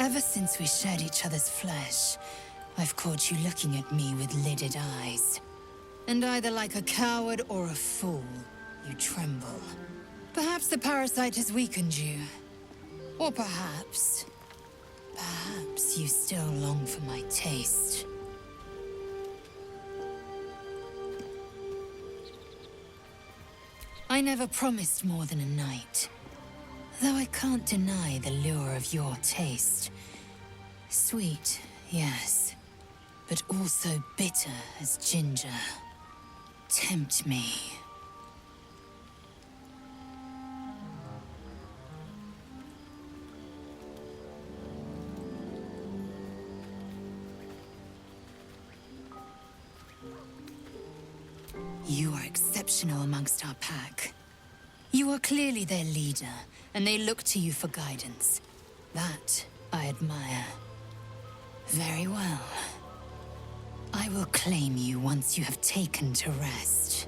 Ever since we shared each other's flesh, I've caught you looking at me with lidded eyes. And either like a coward or a fool, you tremble. Perhaps the parasite has weakened you. Or perhaps you still long for my taste. I never promised more than a night. Though I can't deny the lure of your taste. Sweet, yes, but also bitter as ginger. Tempt me. You are exceptional amongst our pack. You are clearly their leader, and they look to you for guidance. That I admire. Very well. I will claim you once you have taken to rest.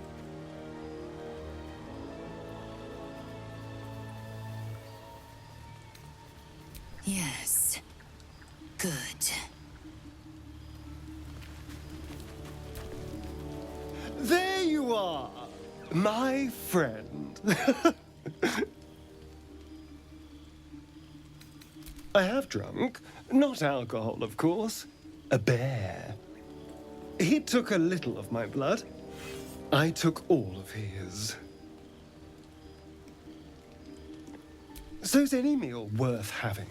Yes. Good. There you are, my friend. I have drunk, not alcohol, of course, a bear. He took a little of my blood. I took all of his. So's any meal worth having.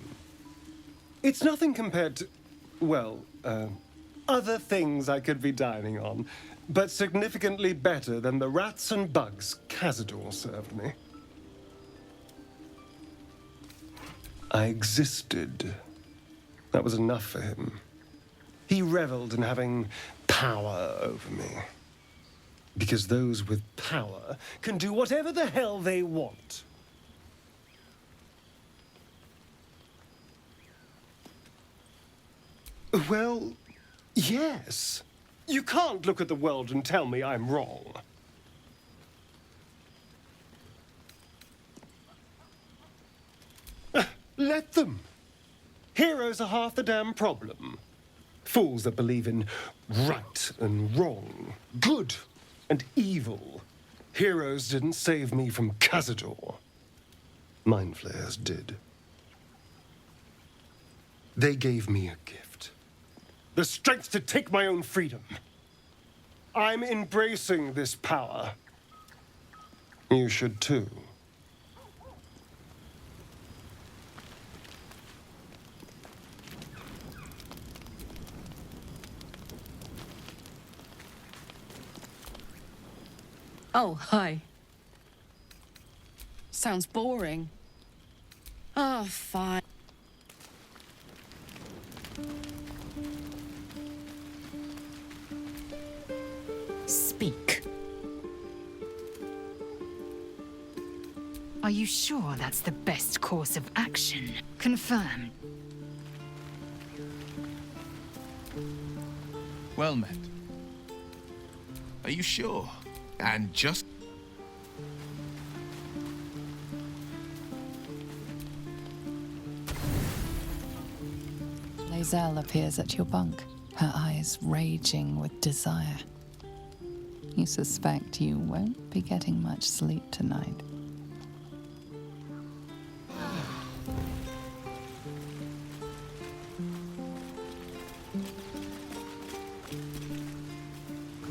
It's nothing compared to, well, other things I could be dining on, but significantly better than the rats and bugs Cazador served me. I existed. That was enough for him. He reveled in having power over me. Because those with power can do whatever the hell they want. Well, yes. You can't look at the world and tell me I'm wrong. Let them. Heroes are half the damn problem. Fools that believe in right and wrong, good and evil. Heroes didn't save me from Cazador. Mind flayers did. They gave me a gift. The strength to take my own freedom. I'm embracing this power. You should too. Oh, hi. Sounds boring. Oh, fine. Speak. Are you sure that's the best course of action? Confirmed. Well met. Are you sure? And just... Lae'zel appears at your bunk, her eyes raging with desire. You suspect you won't be getting much sleep tonight.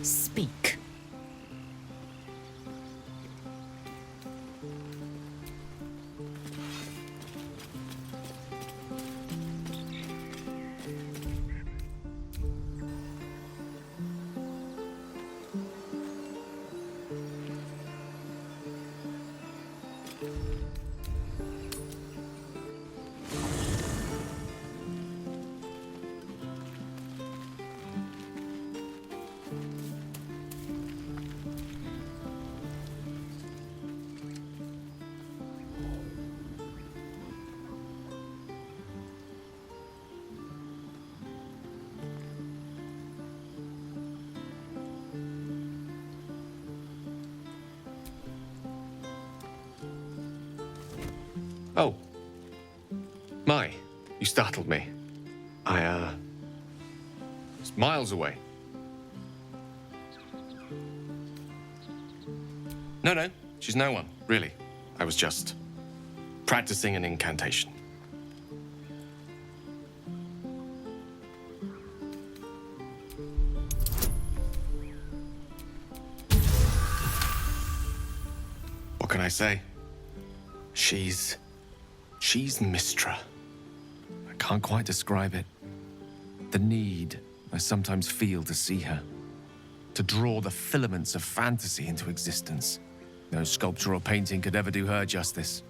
Speak. Oh. My. You startled me. It's miles away. No, she's no one, really. I was just practicing an incantation. What can I say? She's Mystra. I can't quite describe it. The need I sometimes feel to see her, to draw the filaments of fantasy into existence. No sculpture or painting could ever do her justice.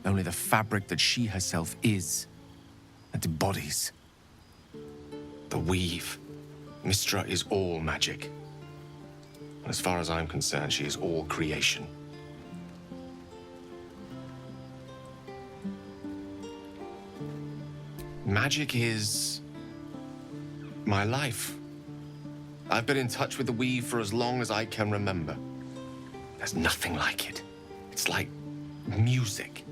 Only the fabric that she herself is and embodies. The weave. Mystra is all magic. And as far as I'm concerned, she is all creation. Magic is my life. I've been in touch with the weave for as long as I can remember. There's nothing like it. It's like music,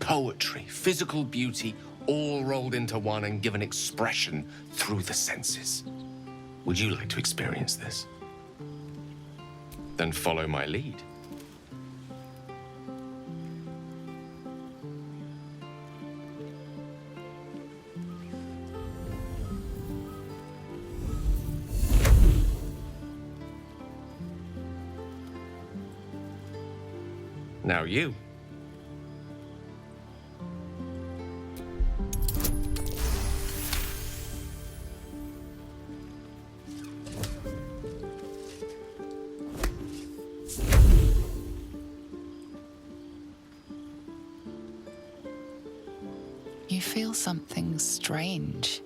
poetry, physical beauty, all rolled into one and given expression through the senses. Would you like to experience this? Then follow my lead. Now you. You feel something strange,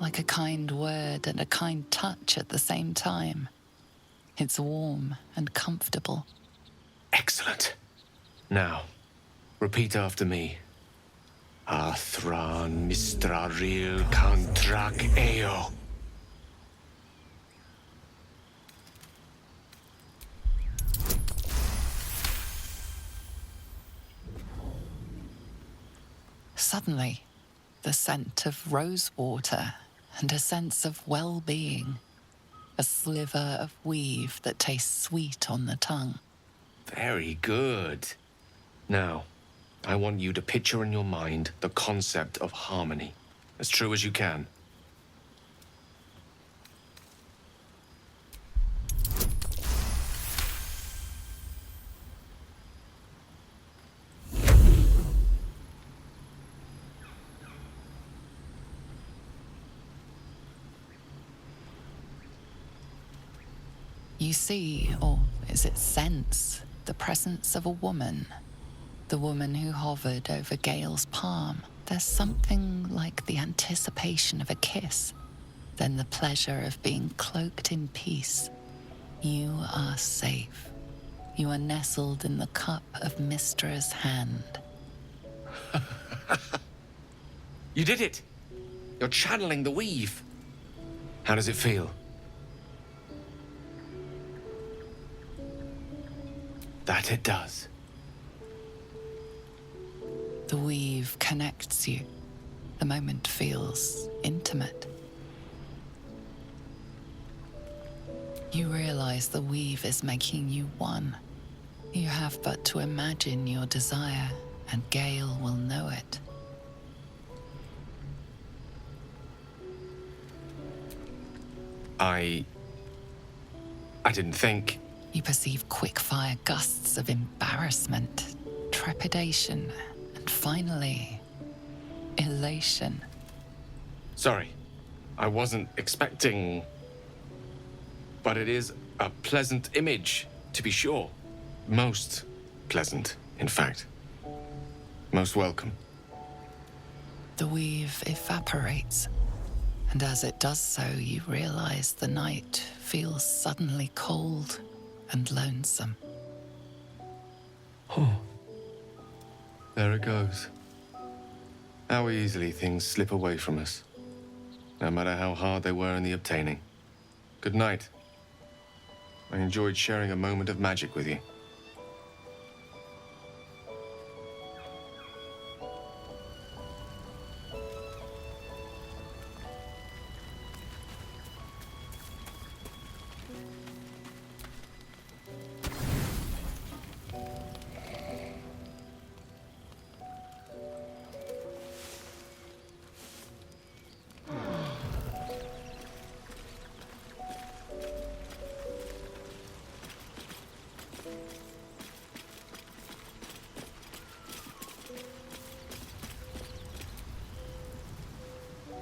like a kind word and a kind touch at the same time. It's warm and comfortable. Excellent. Now, repeat after me. Athran mistraril kantrak eo. Suddenly, the scent of rosewater and a sense of well-being. A sliver of weave that tastes sweet on the tongue. Very good. Now, I want you to picture in your mind the concept of harmony, as true as you can. You see, or is it sense, the presence of a woman. The woman who hovered over Gale's palm. There's something like the anticipation of a kiss, then the pleasure of being cloaked in peace. You are safe. You are nestled in the cup of Mystra's hand. You did it! You're channeling the weave. How does it feel? That it does. The weave connects you. The moment feels intimate. You realize the weave is making you one. You have but to imagine your desire, and Gale will know it. I didn't think. You perceive quick-fire gusts of embarrassment, trepidation, and finally, elation. Sorry, I wasn't expecting. But it is a pleasant image, to be sure. Most pleasant, in fact. Most welcome. The weave evaporates, and as it does so, you realize the night feels suddenly cold and lonesome. Oh. There it goes. How easily things slip away from us, no matter how hard they were in the obtaining. Good night. I enjoyed sharing a moment of magic with you.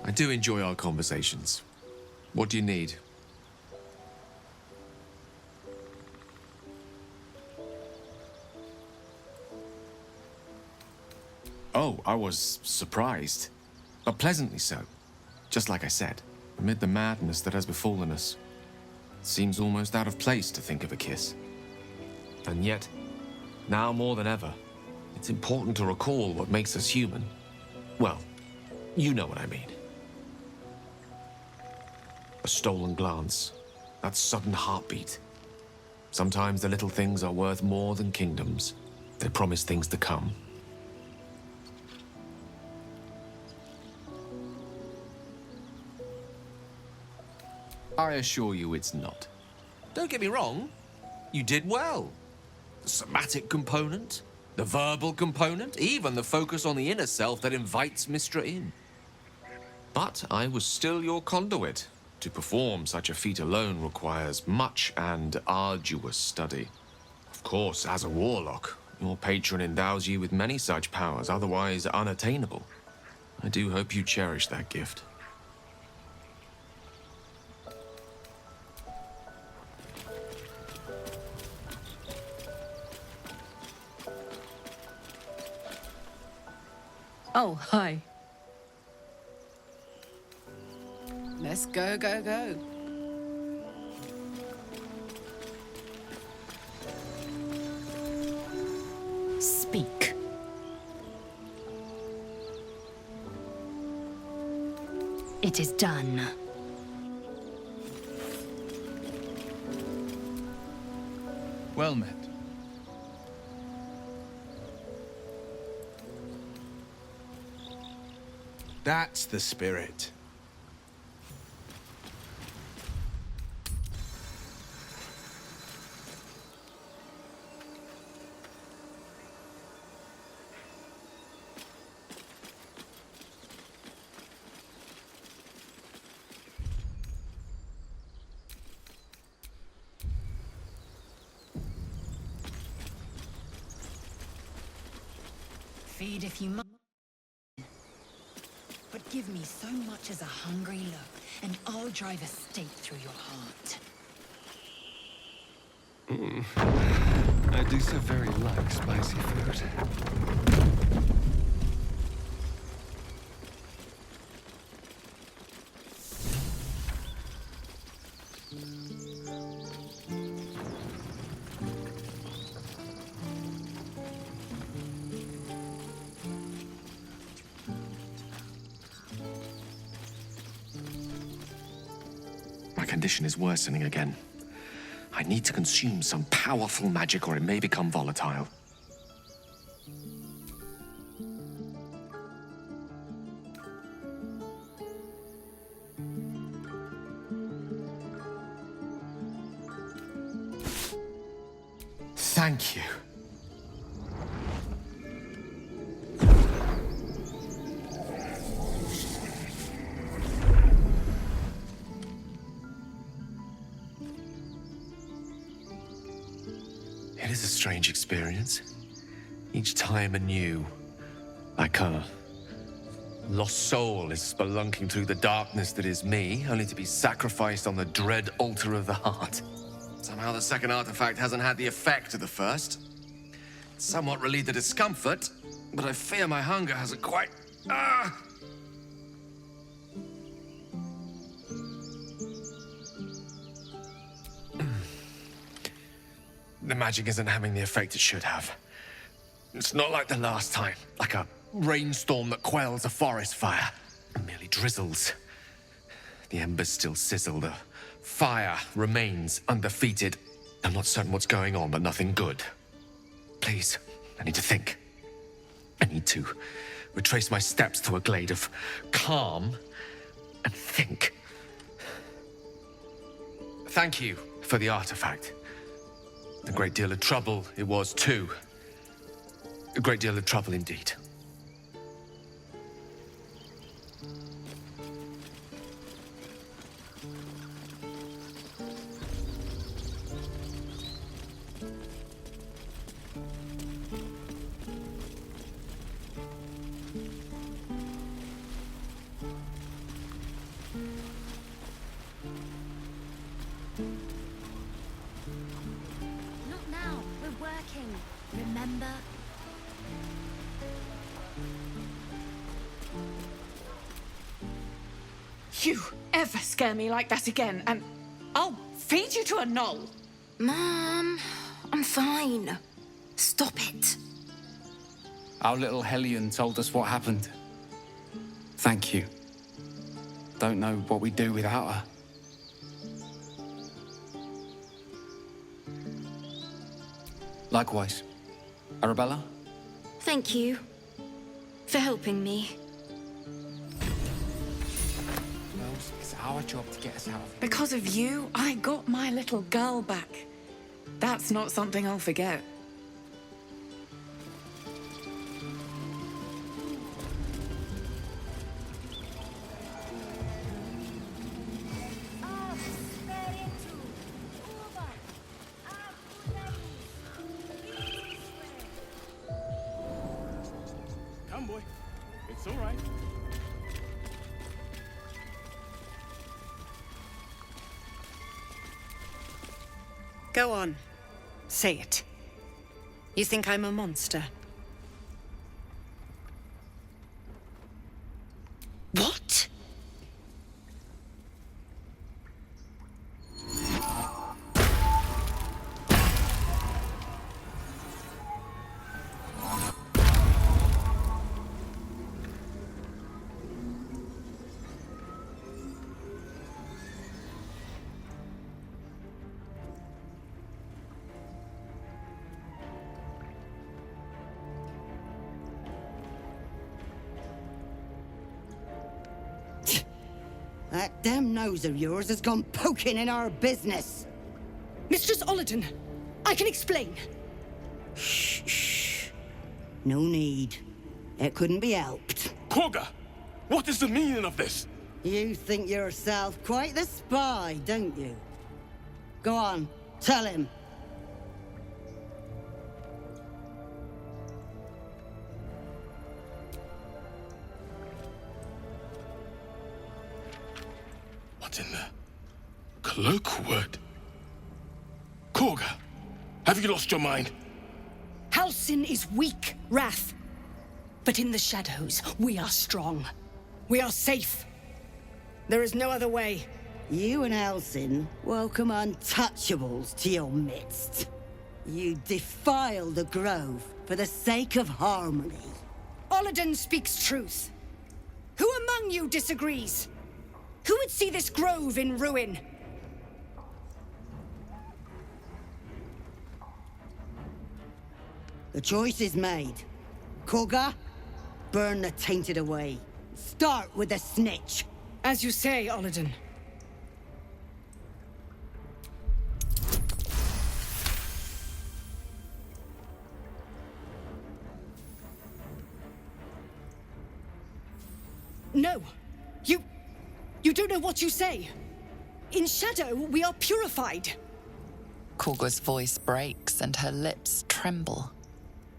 I do enjoy our conversations. What do you need? Oh, I was surprised, but pleasantly so. Just like I said, amid the madness that has befallen us, it seems almost out of place to think of a kiss. And yet, now more than ever, it's important to recall what makes us human. Well, you know what I mean. A stolen glance, that sudden heartbeat. Sometimes the little things are worth more than kingdoms. They promise things to come. I assure you it's not. Don't get me wrong, you did well. The somatic component, the verbal component, even the focus on the inner self that invites Mystra in. But I was still your conduit. To perform such a feat alone requires much and arduous study. Of course, as a warlock, your patron endows you with many such powers, otherwise unattainable. I do hope you cherish that gift. Oh, hi. Let's go, go, go. Speak. It is done. Well met. That's the spirit. Feed if you must. But give me so much as a hungry look, and I'll drive a stake through your heart. I do so very like spicy food. My condition is worsening again. I need to consume some powerful magic or it may become volatile. Thank you. It is a strange experience. Each time anew, like a lost soul is spelunking through the darkness that is me, only to be sacrificed on the dread altar of the heart. Somehow the second artifact hasn't had the effect of the first. It's somewhat relieved the discomfort, but I fear my hunger hasn't quite... The magic isn't having the effect it should have. It's not like the last time, like a rainstorm that quells a forest fire. It merely drizzles. The embers still sizzle, the fire remains undefeated. I'm not certain what's going on, but nothing good. Please, I need to think. I need to retrace my steps to a glade of calm and think. Thank you for the artifact. A great deal of trouble it was, too. A great deal of trouble indeed. you ever scare me like that again, and I'll feed you to a knoll. Mom, I'm fine. Stop it. Our little Hellion told us what happened. Thank you. Don't know what we'd do without her. Likewise. Arabella? Thank you for helping me. Well, it's our job to get us out of here. Because of you, I got my little girl back. That's not something I'll forget. Come, boy. It's all right. Go on. Say it. You think I'm a monster? What? That damn nose of yours has gone poking in our business. Mistress Ollerton, I can explain. Shh. No need. It couldn't be helped. Kahga, what is the meaning of this? You think yourself quite the spy, don't you? Go on, tell him. What's in the cloakwood? Kahga, have you lost your mind? Halsin is weak, Wrath. But in the shadows, we are strong. We are safe. There is no other way. You and Halsin welcome untouchables to your midst. You defile the grove for the sake of harmony. Ollerton speaks truth. Who among you disagrees? Who would see this grove in ruin? The choice is made. Kahga, burn the tainted away. Start with the snitch. As you say, Ollerton. No. You don't know what you say. In shadow, we are purified. Kahga's voice breaks and her lips tremble.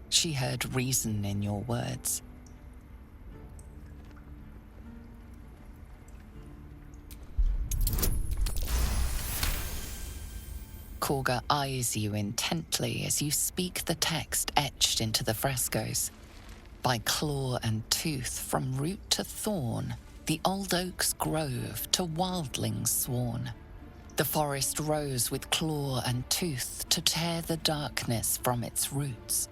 She heard reason in your words. Kahga eyes you intently as you speak the text etched into the frescoes. By claw and tooth, from root to thorn, the old oak's grove to wildlings sworn. The forest rose with claw and tooth to tear the darkness from its roots.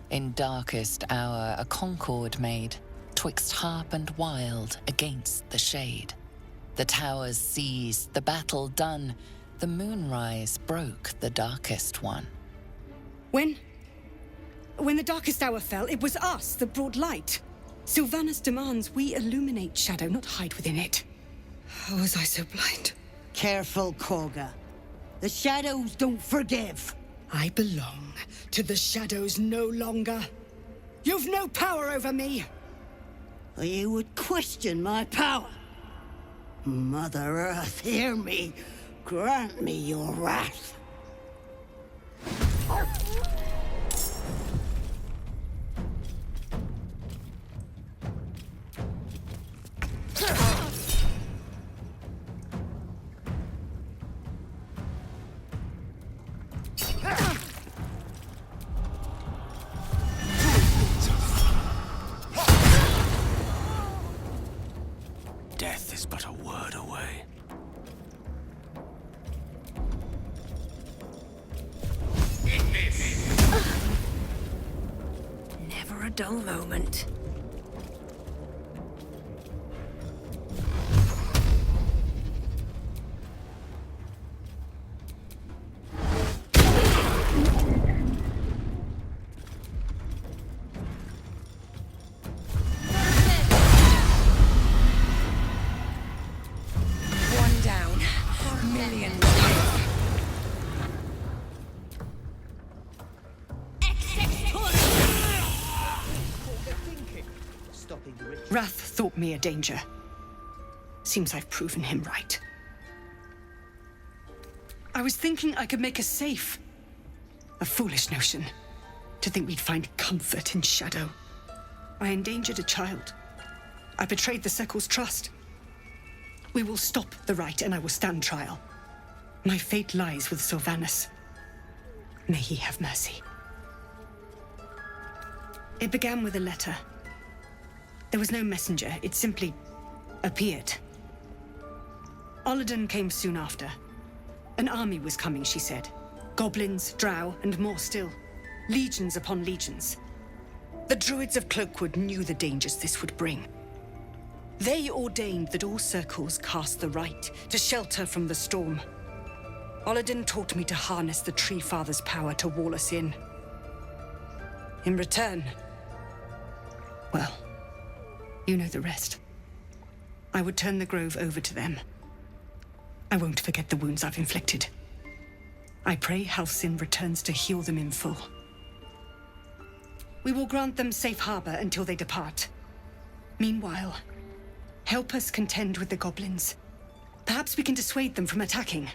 In darkest hour a concord made, twixt harp and wild against the shade. The towers seized, the battle done, the moonrise broke the darkest one. When the darkest hour fell, it was us that brought light. Sylvanas demands we illuminate shadow, not hide within it. How was I so blind? Careful, Kahga. The shadows don't forgive. I belong to the shadows no longer. You've no power over me. You would question my power. Mother Earth, hear me. Grant me your wrath. Death is but a word away. dull moment. One down. Millions. Wrath thought me a danger. Seems I've proven him right. I was thinking I could make us safe. A foolish notion. To think we'd find comfort in shadow. I endangered a child. I betrayed the Circle's trust. We will stop the Rite and I will stand trial. My fate lies with Sylvanas. May he have mercy. It began with a letter. There was no messenger, it simply appeared. Olladin came soon after. An army was coming, she said. Goblins, drow, and more still. Legions upon legions. The Druids of Cloakwood knew the dangers this would bring. They ordained that all circles cast the Rite to shelter from the storm. Olladin taught me to harness the Tree Father's power to wall us in. In return, well, you know the rest. I would turn the grove over to them. I won't forget the wounds I've inflicted. I pray Halcyon returns to heal them in full. We will grant them safe harbor until they depart. Meanwhile, help us contend with the goblins. Perhaps we can dissuade them from attacking.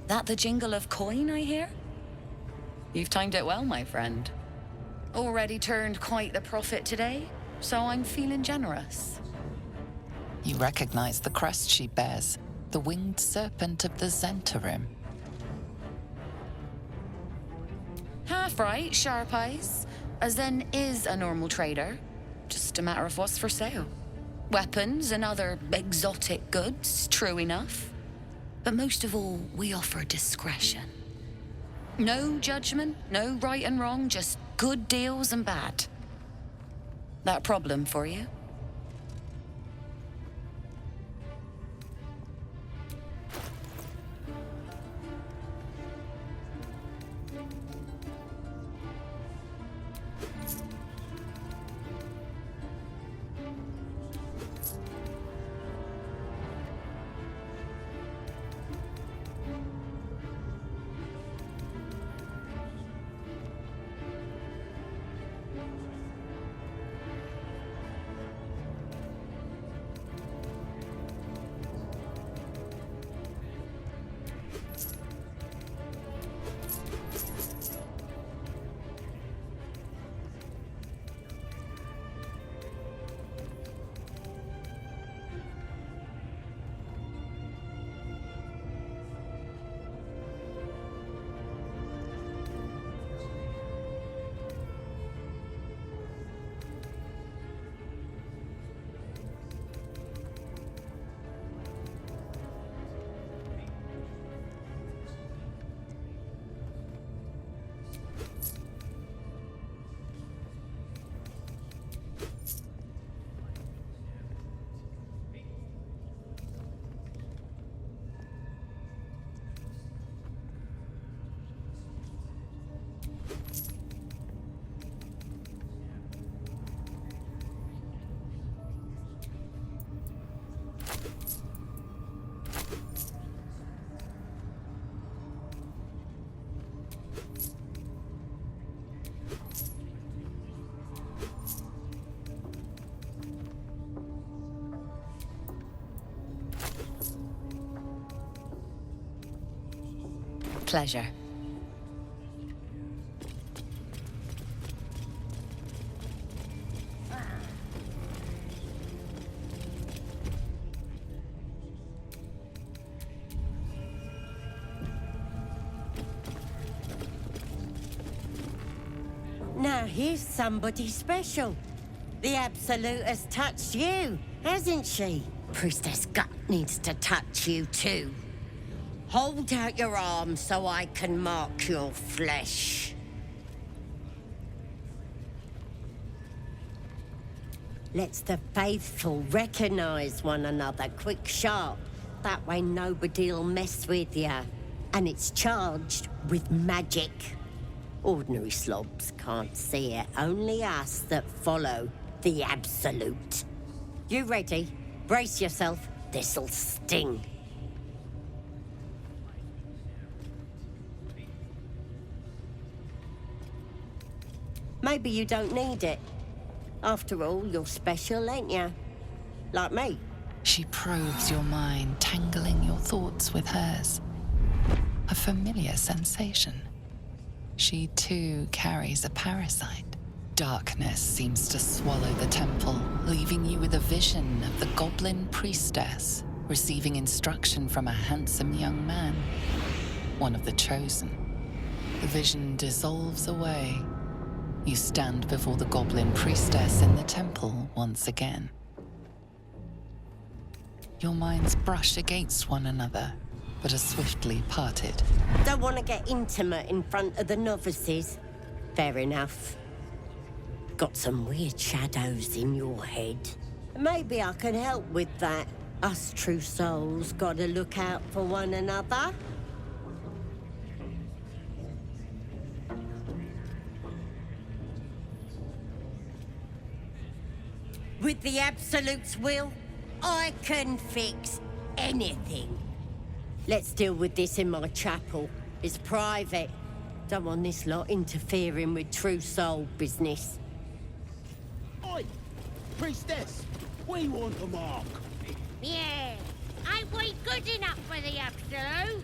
That the jingle of coin I hear? You've timed it well, my friend. Already turned quite the profit today, so I'm feeling generous. You recognize the crest she bears, the winged serpent of the Zentarim. Half right, sharp eyes. As then is a normal trader. Just a matter of what's for sale. Weapons and other exotic goods, true enough. But most of all, we offer discretion. No judgment, no right and wrong, just good deals and bad. That problem for you? pleasure. Now here's somebody special. The Absolute has touched you, hasn't she? Priestess Gut needs to touch you too. Hold out your arm so I can mark your flesh. Let's the faithful recognize one another quick sharp. That way nobody'll mess with ya. And it's charged with magic. Ordinary slobs can't see it, only us that follow the Absolute. You ready? Brace yourself, this'll sting. Maybe you don't need it. After all, you're special, ain't ya? Like me. She probes your mind, tangling your thoughts with hers. A familiar sensation. She too carries a parasite. Darkness seems to swallow the temple, leaving you with a vision of the Goblin priestess receiving instruction from a handsome young man, one of the chosen. The vision dissolves away. You stand before the Goblin priestess in the temple once again. Your minds brush against one another, but are swiftly parted. Don't want to get intimate in front of the novices. Fair enough. Got some weird shadows in your head. Maybe I can help with that. Us true souls gotta look out for one another. With the Absolute's will, I can fix anything. Let's deal with this in my chapel. It's private. Don't want this lot interfering with true soul business. Oi! Priestess! We want a mark! Yeah, ain't we good enough for the Absolute?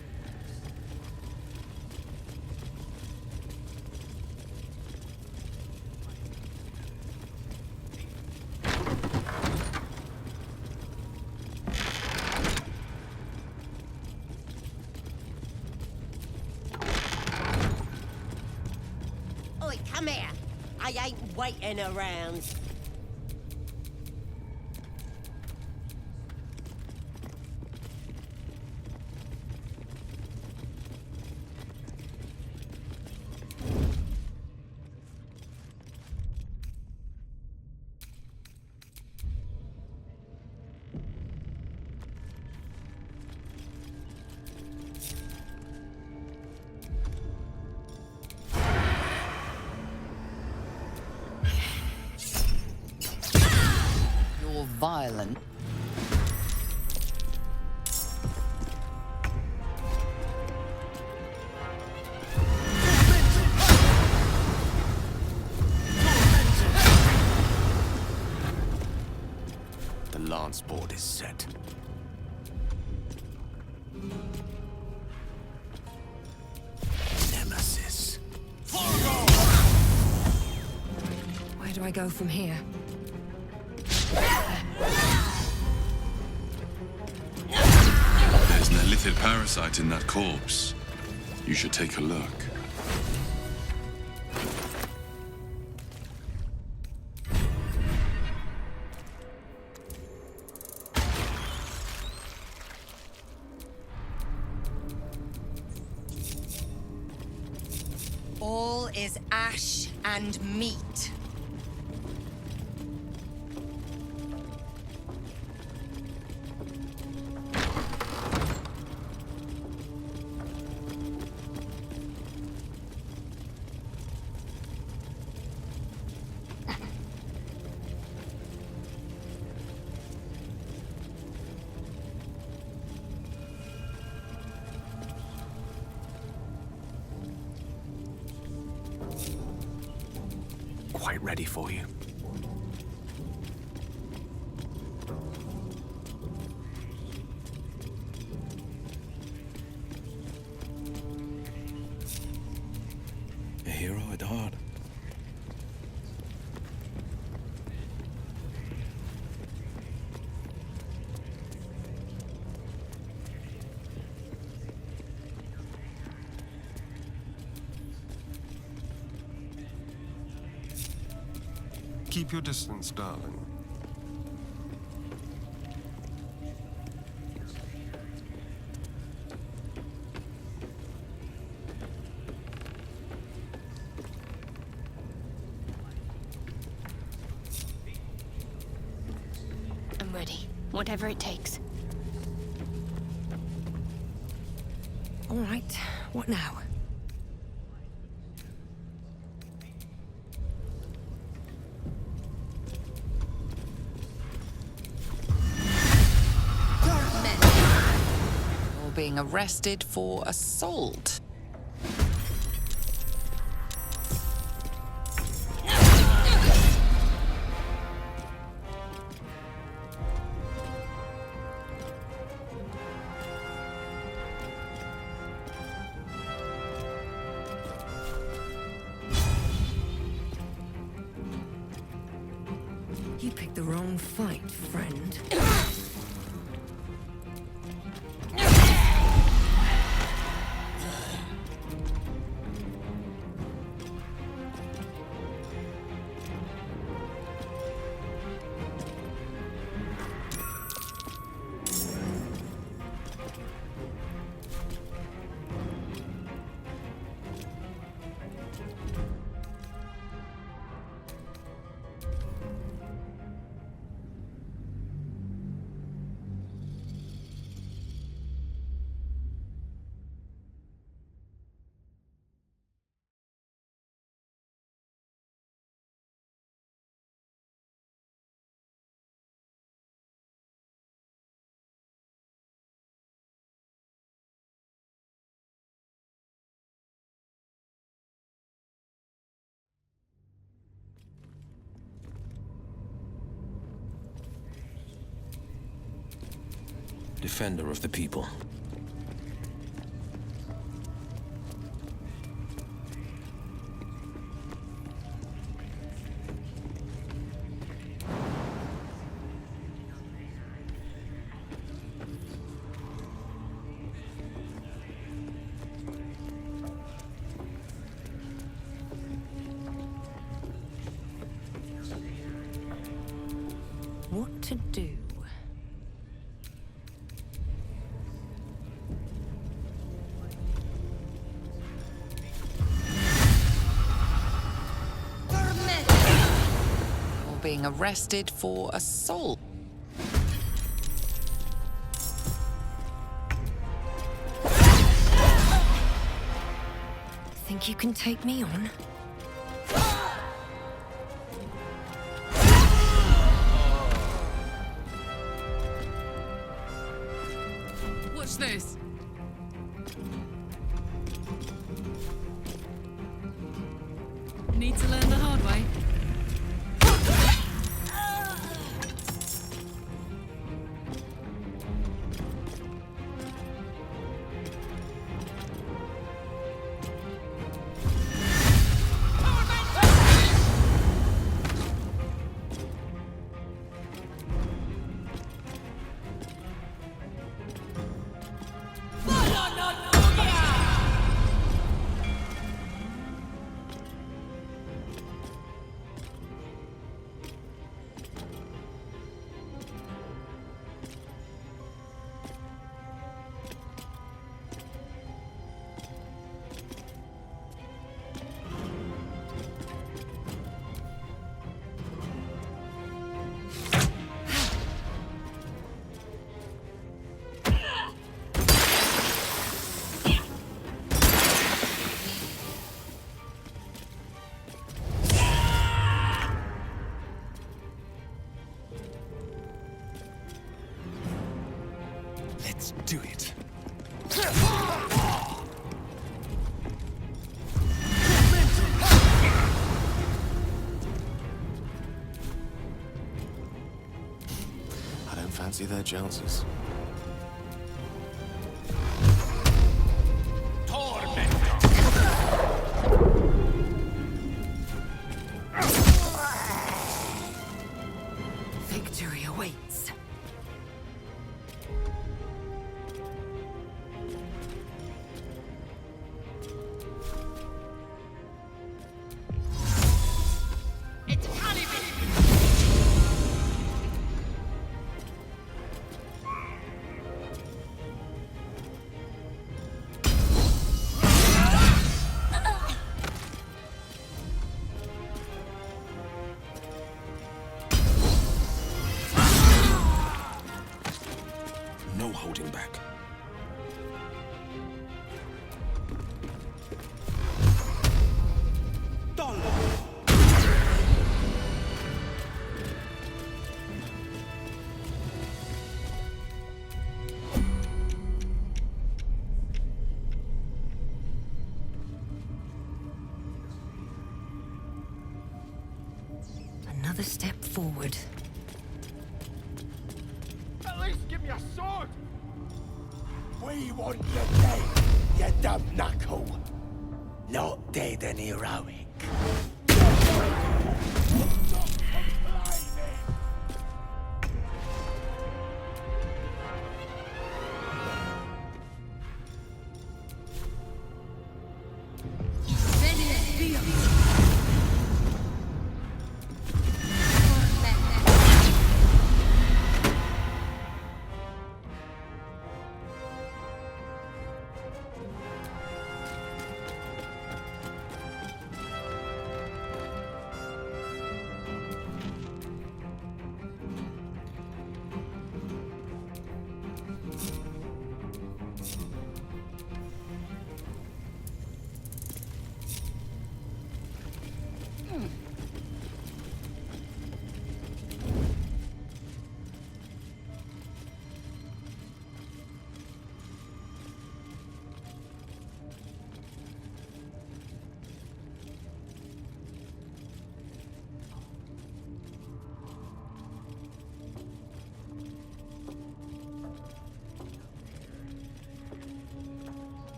Oi, come here. I ain't waiting around. Violent. The lance board is set. Nemesis. Where do I go from here? There's an illithid parasite in that corpse. You should take a look. All is ash and meat. Quite ready for you. hero at heart. Keep your distance, darling. I'm ready. Whatever it takes. All right, what now? You're being arrested for assault. You picked the wrong fight, friend. Defender of the people. What to do? Being arrested for assault. Think you can take me on? Watch this. Need to learn the hard way. Let's do it. I don't fancy their chances. another step forward. At least give me a sword! We want you dead, you dumb knuckle. Not dead and heroic.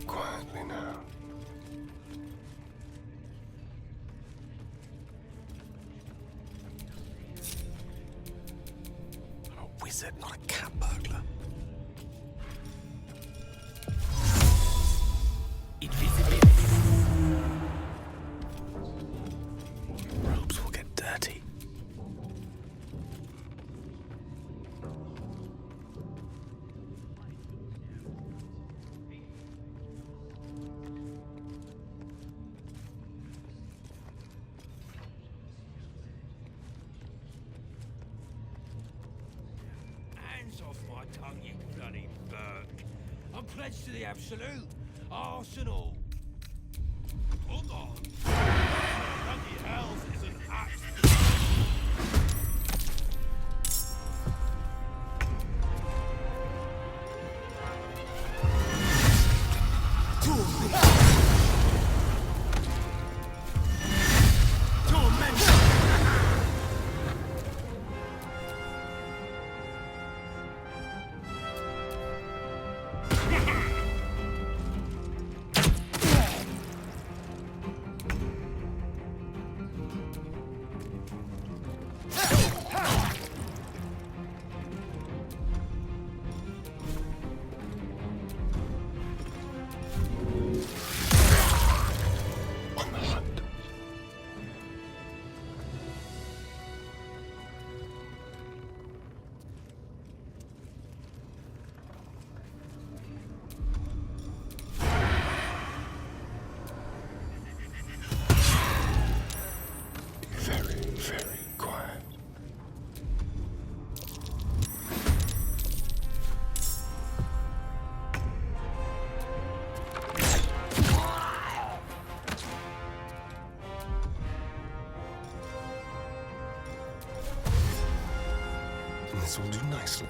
Quietly now. I'm a wizard, not a cat burglar. Robes will get dirty. Hands off my tongue, you bloody bird. I'm pledged to the Absolute. Arse and all. Hold on. Bloody hell's is an axe. This will do nicely.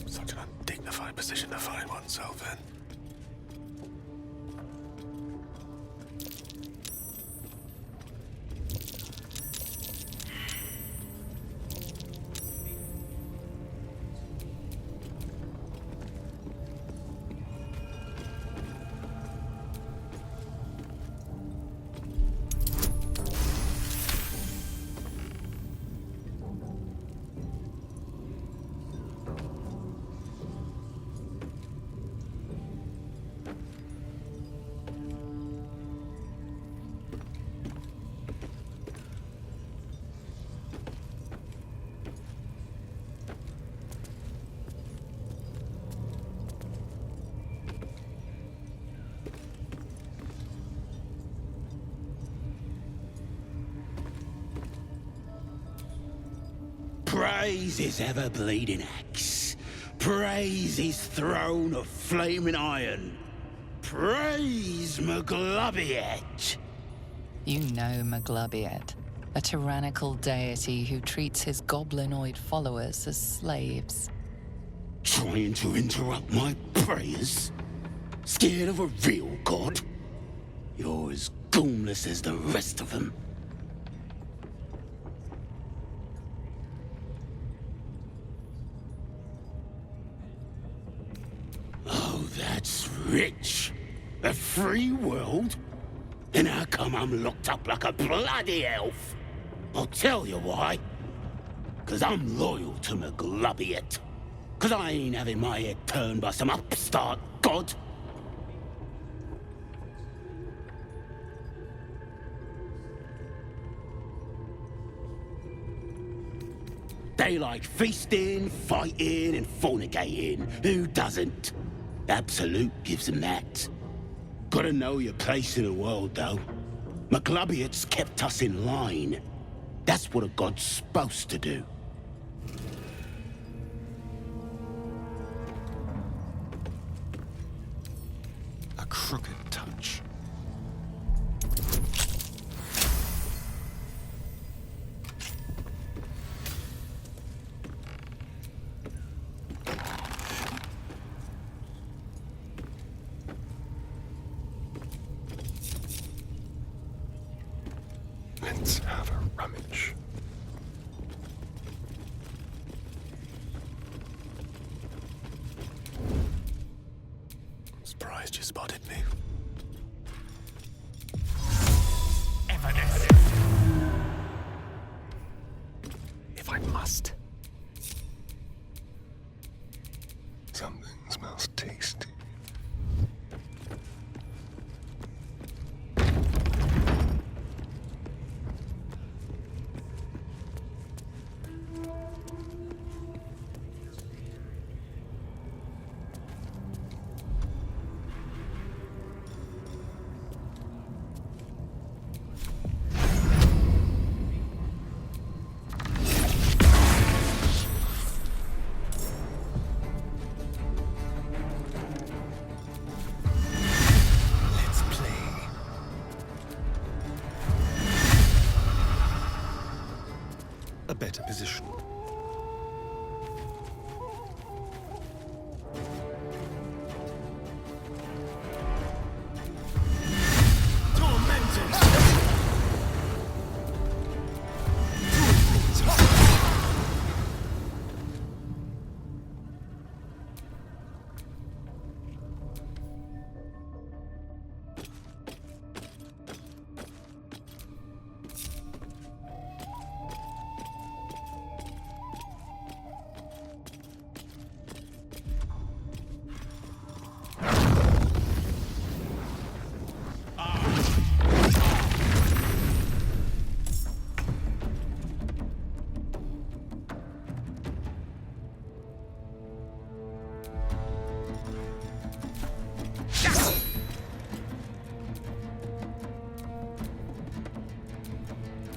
Such an undignified position to find oneself in. Praise his ever-bleeding axe. Praise his throne of flaming iron. Praise Maglubiet. You know Maglubiet, a tyrannical deity who treats his goblinoid followers as slaves. Trying to interrupt my prayers? Scared of a real god? You're as goomless as the rest of them. Oh, that's rich. A free world? And how come I'm locked up like a bloody elf? I'll tell you why. 'Cause I'm loyal to Maglubiet. 'Cause I ain't having my head turned by some upstart god. They like feasting, fighting, and fornicating. Who doesn't? Absolute gives them that. Gotta know your place in the world, though. Maglubiet's kept us in line. That's what a god's supposed to do. A crooked touch. Let's have a rummage. I'm surprised you spotted me. Evidence. If I must. Something smells tasty. A better position.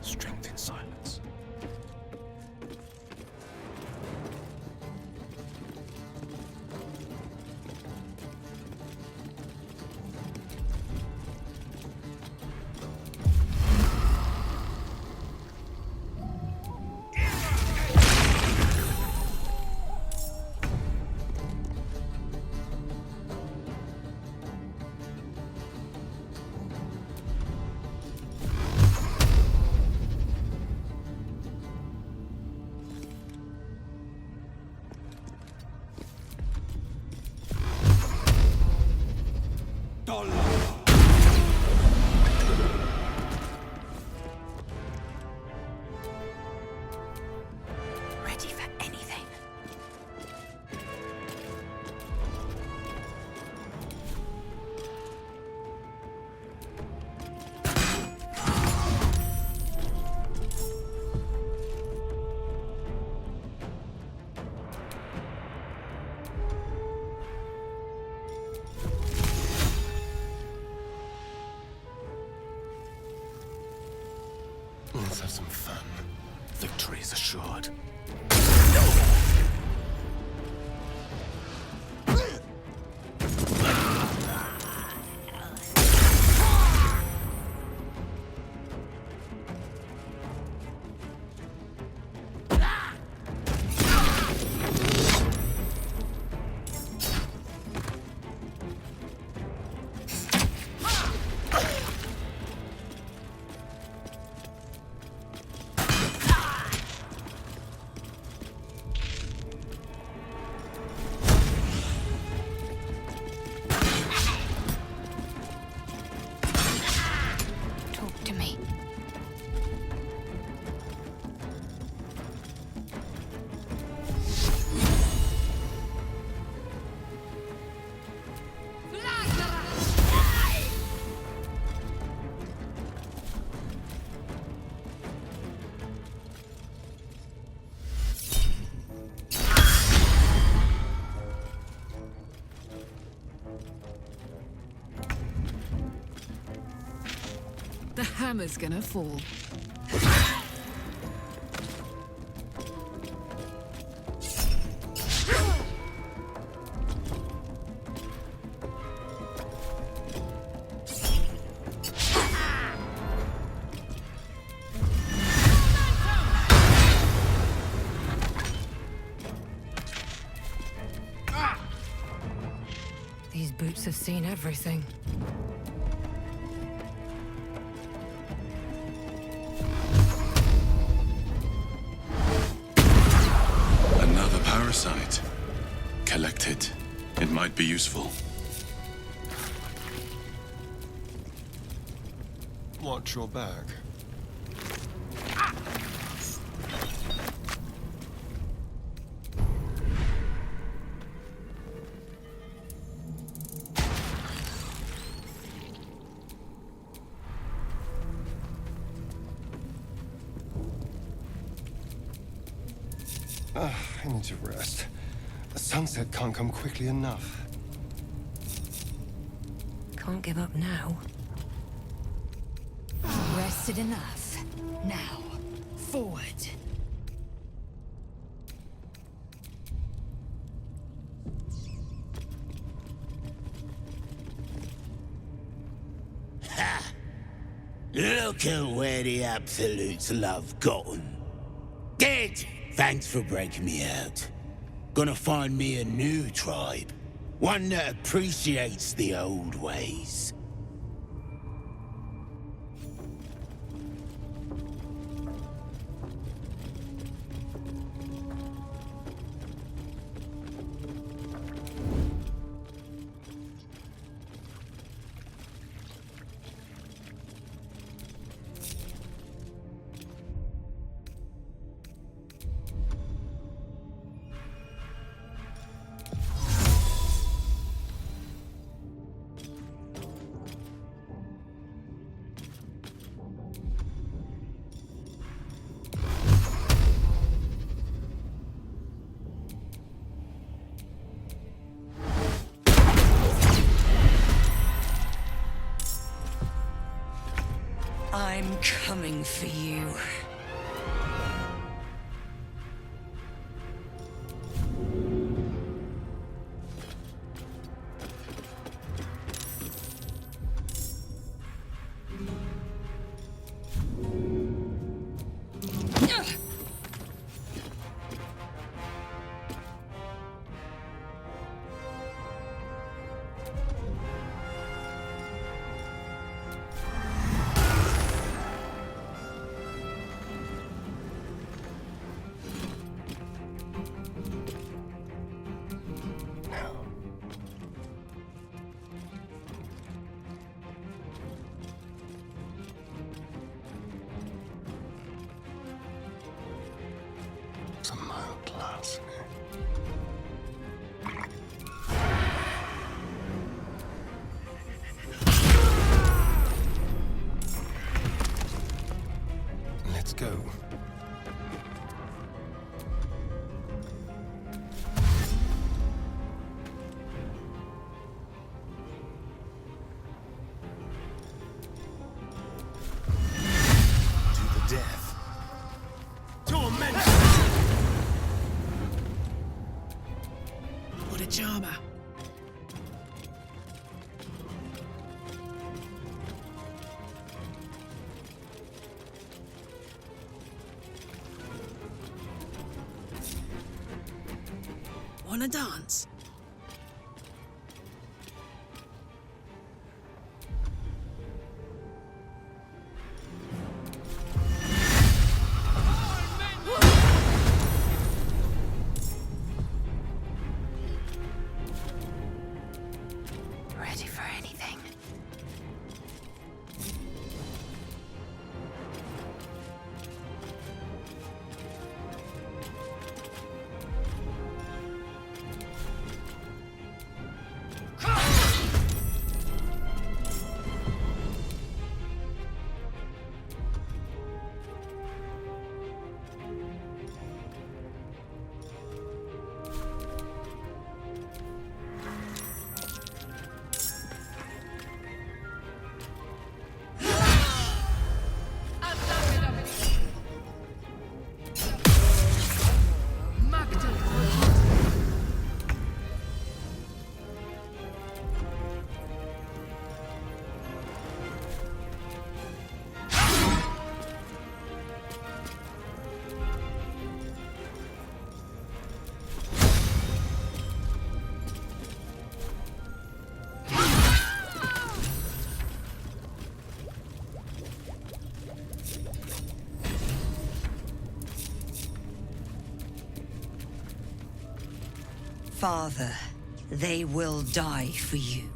Strength in silence. Ready for anything. Let's have some fun. Victory is assured. The hammer's gonna fall. These boots have seen everything. Another parasite. Collect it. It might be useful. Watch your back. I need to rest. The sunset can't come quickly enough. Can't give up now. Rested enough. Now, forward. Ha! Look at where the Absolutes love gotten. Dead! Thanks for breaking me out. Gonna find me a new tribe. One that appreciates the old ways. I'm coming for you. Some mild class. Let's go. To the death. Torment! What a charmer. Wanna dance? Ready for anything. father. They will die for you.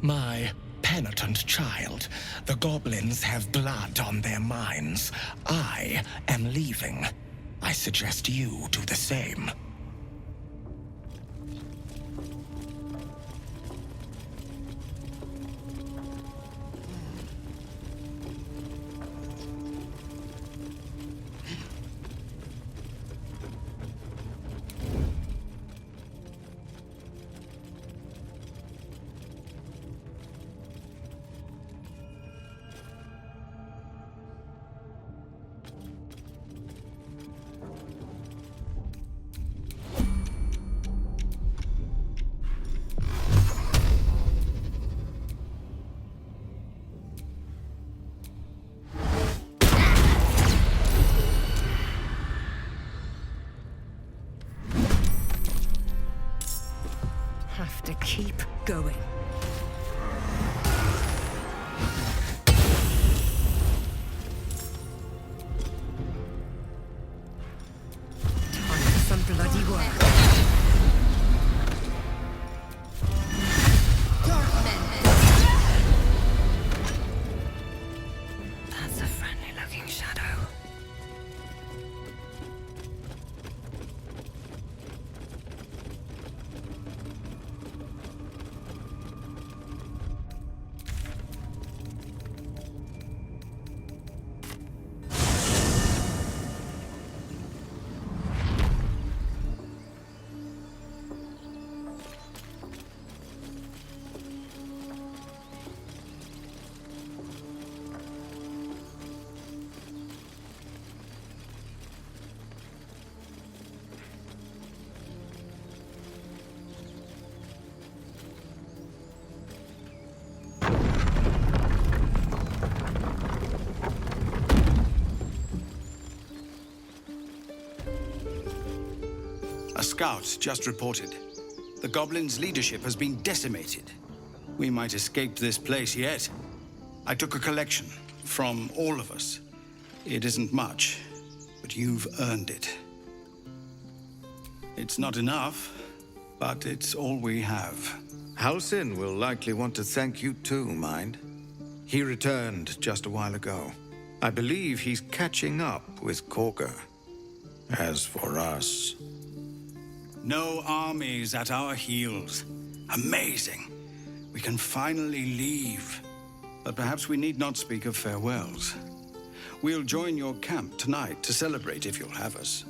My penitent child, the goblins have blood on their minds. I am leaving. I suggest you do the same. Have to keep going. Time for some bloody work. That's a friendly-looking shadow. A scout just reported. The goblins' leadership has been decimated. We might escape this place yet. I took a collection from all of us. It isn't much, but you've earned it. It's not enough, but it's all we have. Halsin will likely want to thank you too, Mind. He returned just a while ago. I believe he's catching up with Kahga. As for us... No armies at our heels. Amazing. We can finally leave. But perhaps we need not speak of farewells. We'll join your camp tonight to celebrate if you'll have us.